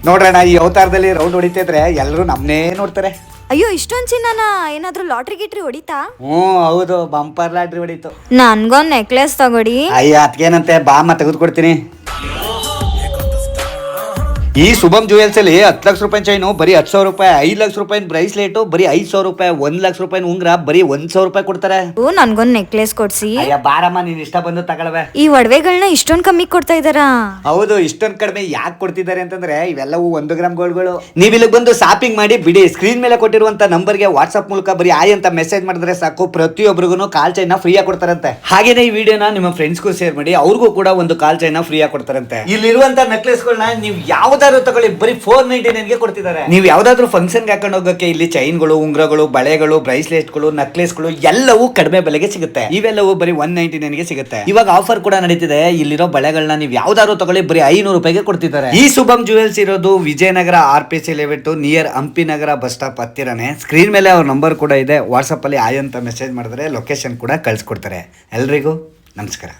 ನೋಡ್ರಣ್ಣ, ಈ ಅವತಾರದಲ್ಲಿ ರೌಂಡ್ ಹೊಡಿತಿದ್ರೆ ಎಲ್ಲರೂ ನಮ್ಮನ್ನೇ ನೋಡ್ತಾರೆ. ಅಯ್ಯೋ ಇಷ್ಟೊಂದ್ ಚಿನ್ನನ ಏನಾದ್ರೂ ಲಾಟ್ರಿ ಗಿಟ್ರಿ ಹೊಡಿತಾ? ಹೌದು, ಬಂಪರ್ ಲಾಟ್ರಿ ಹೊಡಿತು. ನನ್ಗೊಂದ್ ನೆಕ್ಲೆಸ್ ತಗೊಡಿ. ಅಯ್ಯ ಅದ್ಕೇನಂತೆ, ಬಾಮ ತೆಗೆದುಕೊಡ್ತೀನಿ. ಈ ಶುಭಂ ಜುವೆಲ್ಸ್ ಅಲ್ಲಿ 10 ಲಕ್ಷ ರೂಪಾಯಿ ಚೈನು ಬರೀ 10,000 ರೂಪಾಯಿ, 5 ಲಕ್ಷ ರೂಪಾಯಿ ಬ್ರೈಸ್ಲೆಟ್ ಬರೀ 5,000 ರೂಪಾಯಿ, 1 ಲಕ್ಷ ರೂಪಾಯಿ ಉಂಗ್ರ ಬರೀ 1,000 ರೂಪಾಯಿ ಕೊಡ್ತಾರೆ. ನನ್ಗೊಂದ್ ನೆಕ್ಲೆಸ್ ಕೊಡ್ಸಿ. ಅಯ್ಯ ಬಾರಮ್ಮ, ನೀನ್ ಇಷ್ಟ ಬಂದು ತಗೊಳ್ವೆ. ಈ ಒಡವೆಗಳನ್ನ ಇಷ್ಟೊಂದ್ ಕಮ್ಮಿ ಕೊಡ್ತಾ ಇದಾರಾ? ಹೌದು, ಇಷ್ಟೊಂದ್ ಕಡಿಮೆ ಯಾಕೆ ಕೊಡ್ತಿದ್ದಾರೆ ಅಂತಂದ್ರೆ ಇವೆಲ್ಲವೂ 1 ಗ್ರಾಮ್ ಗೋಲ್ಡ್ಗಳು. ನೀವು ಇಲ್ಲಿಗೆ ಬಂದು ಶಾಪಿಂಗ್ ಮಾಡಿ ಬಿಡಿ. ಸ್ಕ್ರೀನ್ ಮೇಲೆ ಕೊಟ್ಟಿರುವಂತ ನಂಬರ್ಗೆ ವಾಟ್ಸ್ಆಪ್ ಮೂಲಕ ಬರೀ ಆಯ್ ಅಂತ ಮೆಸೇಜ್ ಮಾಡಿದ್ರೆ ಸಾಕು, ಪ್ರತಿಯೊಬ್ಬರಿಗೂ ಕಾಲ್ ಚೈನ ಫ್ರೀ ಆಗಿ ಕೊಡ್ತಾರಂತೆ. ಹಾಗೇನೆ ಈ ವಿಡಿಯೋನ ನಿಮ್ಮ ಫ್ರೆಂಡ್ಸ್ಗೂ ಶೇರ್ ಮಾಡಿ, ಅವ್ರಿಗೂ ಕೂಡ ಒಂದು ಕಾಲ್ ಚೈನ ಫ್ರೀ ಆಗಿ ಕೊಡ್ತಾರಂತೆ. ಇಲ್ಲಿರುವಂತ ನೆಕ್ಲೆಸ್ಗಳನ್ನ ನೀವು ಯಾವ್ದಾದ್ರು ತಗೊಳ್ಳಿ, ಬರೀ 499 ಕೊಡ್ತಿದ್ದಾರೆ. ನೀವು ಯಾವ್ದಾದ್ರು ಫಂಕ್ಷನ್ ಹಾಕೊಂಡು ಹೋಗಕ್ಕೆ ಇಲ್ಲಿ ಚೈನ್ಗಳು, ಉಂಗ್ರಗಳು, ಬಳೆಗಳು, ಬ್ರೈಸ್ಲೆಟ್ಗಳು, ನೆಕ್ಲೆಸ್ಗಳು ಎಲ್ಲವೂ ಕಡಿಮೆ ಬೆಲೆಗೆ ಸಿಗುತ್ತೆ. ಇವೆಲ್ಲವೂ ಬರೀ 199 ಸಿಗುತ್ತೆ. ಇವಾಗ ಆಫರ್ ಕೂಡ ನಡೀತಿದೆ. ಇಲ್ಲಿರೋ ಬಳೆಗಳನ್ನ ನೀವು ಯಾವ್ದಾದ್ರು ತಗೊಳ್ಳಿ, ಬರೀ 500 ರೂಪಾಯಿಗೆ ಕೊಡ್ತಿದ್ದಾರೆ. ಈ ಶುಭಂ ಜುವೆಲ್ಸ್ ಇರೋದು ವಿಜಯನಗರ RPC 11 ನಿಯರ್ ಹಂಪಿ ನಗರ ಬಸ್ ಸ್ಟಾಪ್ ಹತ್ತಿರನೇ. ಸ್ಕ್ರೀನ್ ಮೇಲೆ ಅವ್ರ ನಂಬರ್ ಕೂಡ ಇದೆ. ವಾಟ್ಸಪ್ ಅಲ್ಲಿ ಆಯ್ ಅಂತ ಮೆಸೇಜ್ ಮಾಡಿದ್ರೆ ಲೊಕೇಶನ್ ಕೂಡ ಕಳ್ಸಿಕೊಡ್ತಾರೆ. ಎಲ್ರಿಗೂ ನಮಸ್ಕಾರ.